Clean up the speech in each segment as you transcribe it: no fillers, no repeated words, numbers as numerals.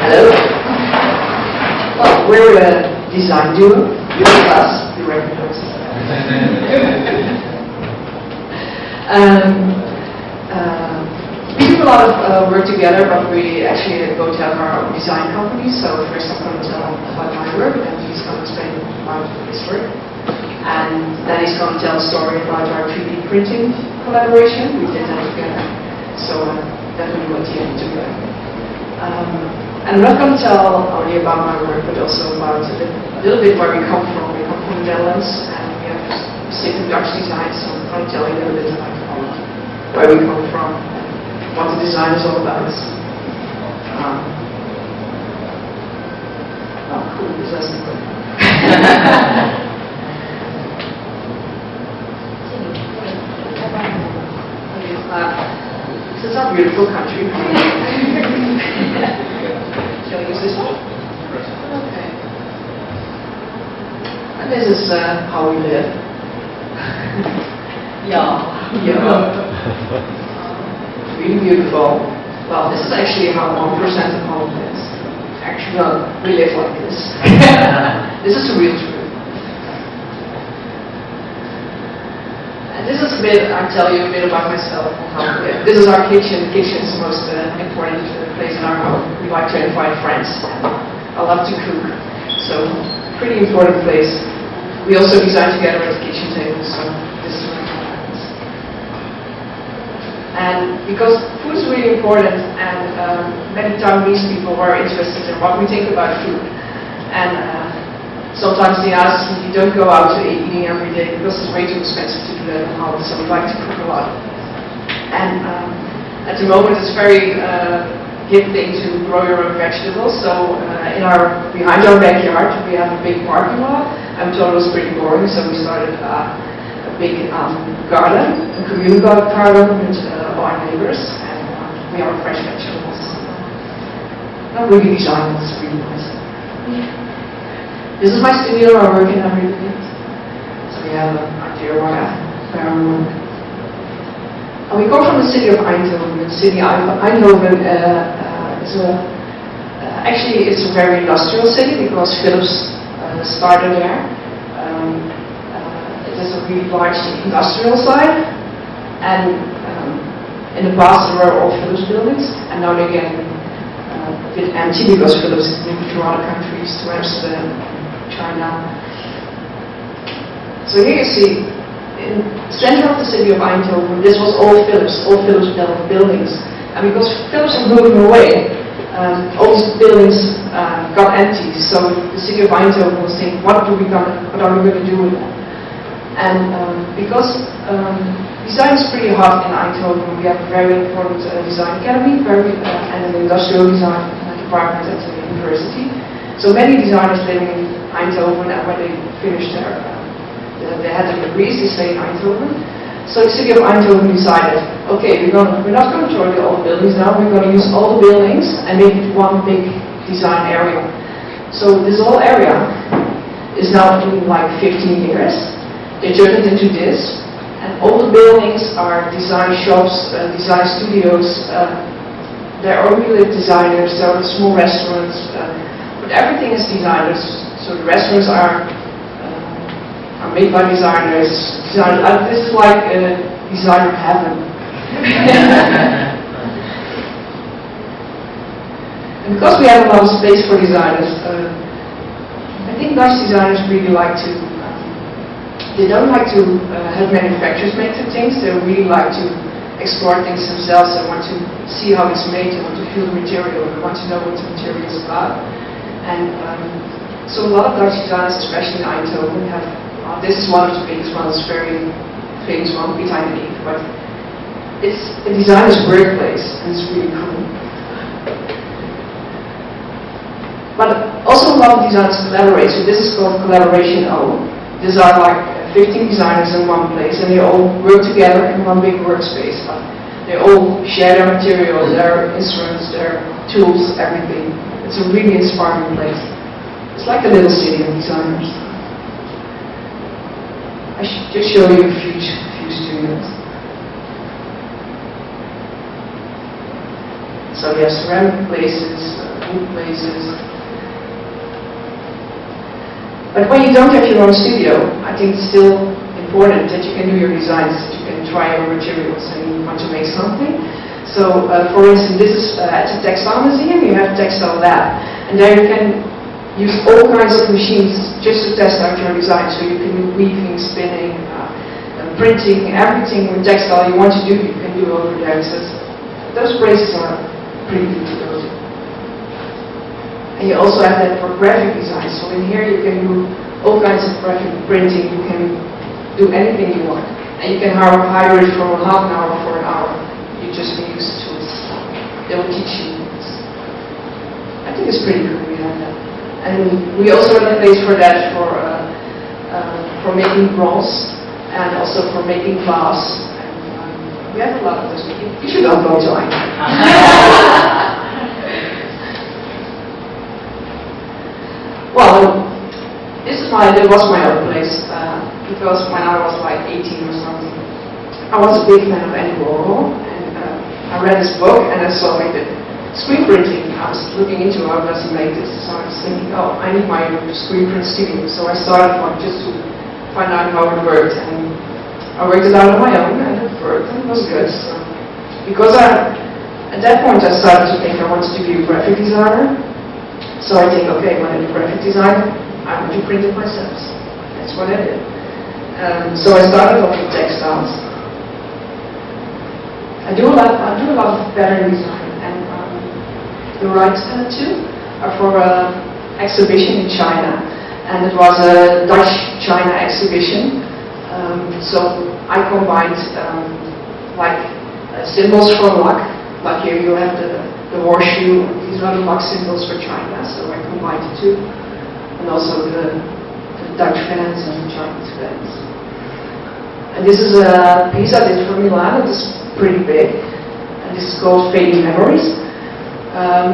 Hello. Well, we're a design duo. You're us. You recognize us. We do a lot of work together, but we actually both have our own design companies. So first I'm going to tell about my work, and he's going to explain about his work. And then he's going to tell a story about our 3D printing collaboration. We did that together. So definitely what the end together. And I'm not going to tell only about my work, but also about a little bit where we come from. We come from the Netherlands, and we have specific Dutch design, so I'm going to tell you a little bit about where we come from, and what the design is all about. Oh, cool, this doesn't work. This is our beautiful country. Shall we use this one? Okay. And this is how we live. Yeah. Really beautiful. Well, this is actually how 1% of home lives. Actually, no, we live like this. This is the real truth. This is a bit, I'll tell you a bit about myself and how we live. This is our kitchen. The kitchen is the most important place in our home. We like to invite friends. I love to cook. So, pretty important place. We also design together at the kitchen table, so this is where it happens. And because food is really important, and many Taiwanese people are interested in what we think about food. And sometimes they ask me, you don't go out to eating every day because it's way too expensive to do that at home, so we like to cook a lot. And at the moment it's very hip thing to grow your own vegetables, so behind our backyard we have a big parking lot. I thought it was pretty boring, so we started a big garden, a communal garden with our neighbors, and we have fresh vegetables. Not really designed, it's really nice. This is my studio where I work in every day. So we have an idea where I work. And we come from the city of Eindhoven. The city of Eindhoven is actually it's a very industrial city because Philips started there. It is a really large industrial site, and in the past there were all Philips buildings, and now they're getting a bit empty because Philips moved to other countries, to Amsterdam, China. So here you see, in the center of the city of Eindhoven, this was all Philips buildings. And because Philips was moving away, all these buildings got empty. So the city of Eindhoven was thinking, what are we going to do with that? And because design is pretty hot in Eindhoven, we have a very important design academy, and an industrial design department at the university. So many designers living in Eindhoven, and when they finish they had their degrees, they stay in Eindhoven. So the city of Eindhoven decided, okay, we're not going to throw away all the buildings now, we're going to use all the buildings and make it one big design area. So this whole area is now in like 15 years. They turned it into this, and all the buildings are design shops, design studios. There are only designers, there are small restaurants, but everything is designers. So the restaurants are made by designers. This is like designer heaven. And because we have a lot of space for designers, I think Dutch designers really like to. They don't like to have manufacturers make the things. They really like to explore things themselves. They want to see how it's made. They want to feel the material. They want to know what the material is about. And so a lot of Dutch designers, especially in Eindhoven, have. This is one of the biggest ones, very famous one, Taipei, but it's a designer's workplace, and it's really cool. But also a lot of designers collaborate, so this is called collaboration O. These are like 15 designers in one place, and they all work together in one big workspace. But they all share their materials, their instruments, their tools, everything. It's a really inspiring place. It's like a little city of designers. I should just show you a few studios. So we have ceramic places, food places. But when you don't have your own studio, I think it's still important that you can do your designs, that you can try your materials and you want to make something. So, for instance, this is at the Textile Museum, you have a Textile Lab, and there you can use all kinds of machines just to test out your design. So you can do weaving, spinning, printing, everything with textile you want to do, you can do over there. So those places are pretty good to go to. And you also have that for graphic design. So in here you can do all kinds of graphic printing, you can do anything you want. And you can hire it for half an hour or for an hour. You just use the tools. They will teach you. I think it's pretty good we have that. And we also have a place for that, for making bronze and also for making glass. And, we have a lot of those. You should not go to Eindhoven. Well, that was my other place, because when I was like 18 or something, I was a big fan of Andy Warhol, and I read his book and I saw like the screen printing. I was looking into how does he make this, so I was thinking, oh, I need my screen print studio. So I started one just to find out how it worked, and I worked it out on my own, and it worked, and it was good. So, because at that point I started to think I wanted to be a graphic designer. So I think, okay, when I do graphic design, I want to print it myself. So that's what I did. So I started off with textiles. I do a lot of pattern design, and the rights too are for an exhibition in China, and it was a Dutch-China exhibition. So I combined like symbols from luck. Like here you have the horseshoe. These are the luck symbols for China. So I combined the two, and also the Dutch fans and the Chinese fans. And this is a piece I did for Milan. It is pretty big, and this is called Fading Memories.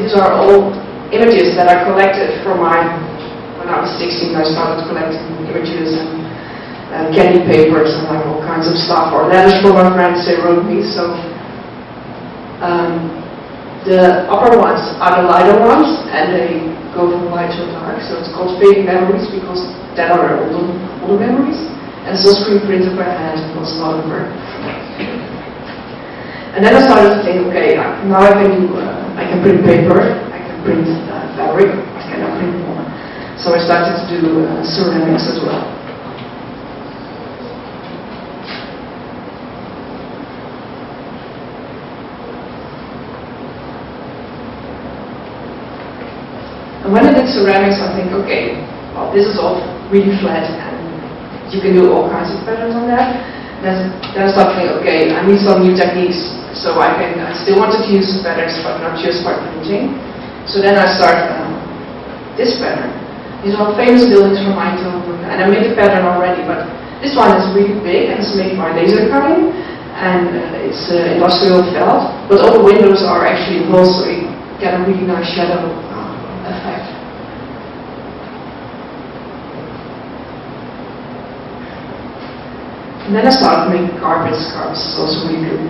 These are all images that I collected from when I was 16. I started collecting images and candy papers and like all kinds of stuff, or letters from my friends they wrote me. So the upper ones are the lighter ones, and they go from light to dark. So it's called Fading Memories because that are older memories. And it's all screen printed by hand. It was a lot of work. And then I started to think, okay, now I can print paper, I can print fabric, I cannot print more. So I started to do ceramics as well. And when I did ceramics, I think, okay, well, this is all really flat, and you can do all kinds of patterns on that. Then I started thinking, okay, I need some new techniques. So I still wanted to use the patterns, but not just by printing. So then I started this pattern. These are famous buildings from Eindhoven, and I made the pattern already, but this one is really big, and it's made by laser cutting, and it's industrial felt, but all the windows are actually holes, so you get a really nice shadow effect. And then I started making carpets. Carpets is also really good.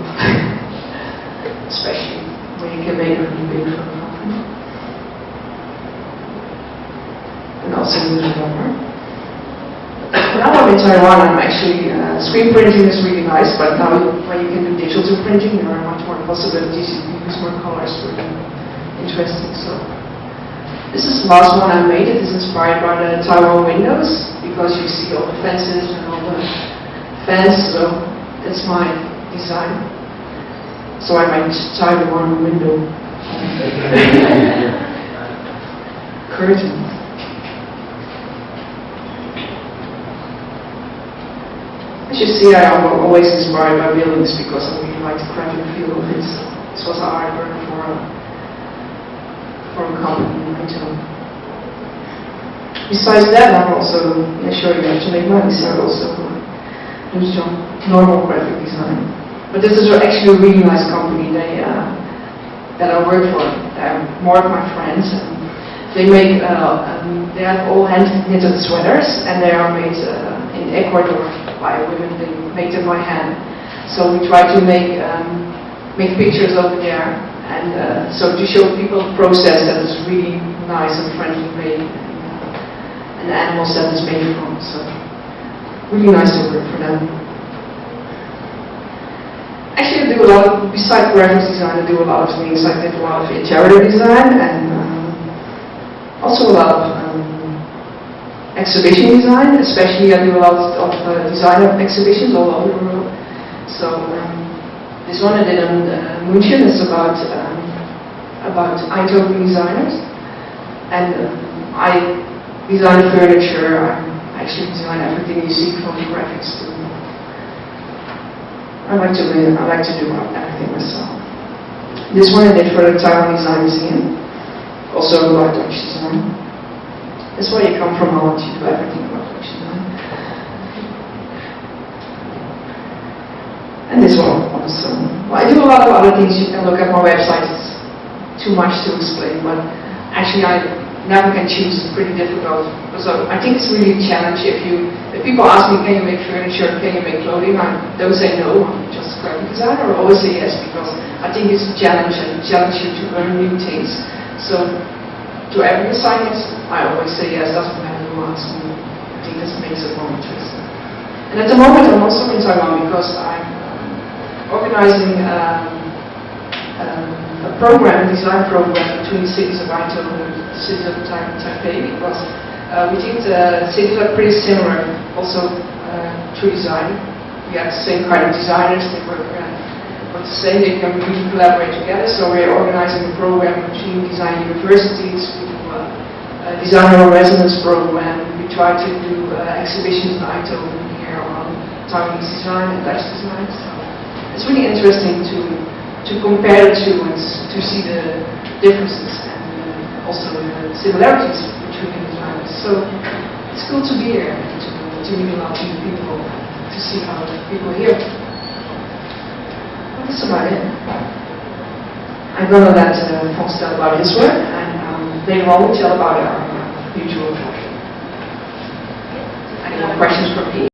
Especially when you can make it really big for a company. And also use a rubber. Now I'm in Taiwan, I'm actually, screen printing is really nice, but now when you can do digital printing, there are much more possibilities, you can use more colors, really interesting. So this is the last one I made. It is inspired by the Taiwan windows, because you see all the fences and all the fans, so that's my design. So I might tie the one window curtain. As you see, I am always inspired by buildings because I really like the graphic feel of it. This was an artwork for a company in Eindhoven. Besides that, I'm also sure you have to make money, so I also do some normal graphic design. But this is actually a really nice company that I work for. They're more of my friends. And they make, they have all hand-knitted sweaters, and they are made in Ecuador by women. They make them by hand. So we try to make pictures over there And so to show people the process that is really nice and friendly way, and the animals that it's made from. So really nice to work for them. Actually, I do a lot of, besides graphics design, I do a lot of things. I did a lot of interior design and also a lot of exhibition design. Especially, I do a lot of design of exhibitions all over the world. So this one I did in München. It's about Eindhoven designers, and I design furniture. I actually design everything you see from the graphics to. I like to do everything myself. This one I did for the Taiwan Design Museum, also about Dutch design. That's why you come from Holland, you do everything about Dutch design. And this one also. Well, I do a lot of other things. You can look at my website. It's too much to explain, but actually I never can choose. It's pretty difficult. So I think it's really a challenge. If people ask me, can you make furniture, can you make clothing, I don't say no. I'm just a graphic designer. I always say yes, because I think it's a challenge and challenge you to learn new things. So to every assignment, I always say yes. Doesn't matter who asks me. I think this makes it more interesting. And at the moment, I'm also in Taiwan because I'm organizing a program, a design program between the cities of Eindhoven and the cities of Taipei, because we think the cities are pretty similar, also through design. We have the same kind of designers, they work the same, they can really collaborate together, so we're organizing a program between design universities. We do a designer residence program. We try to do exhibitions in Eindhoven here on Taiwanese design and Dutch design. So it's really interesting to compare the two and to see the differences and also the similarities between the designers. So it's cool to be here and to meet a lot of new people, to see how people here. Well, that's about it. I'm going to let Fons tell about his work, and later on we'll tell about our mutual attraction. Any more questions from me?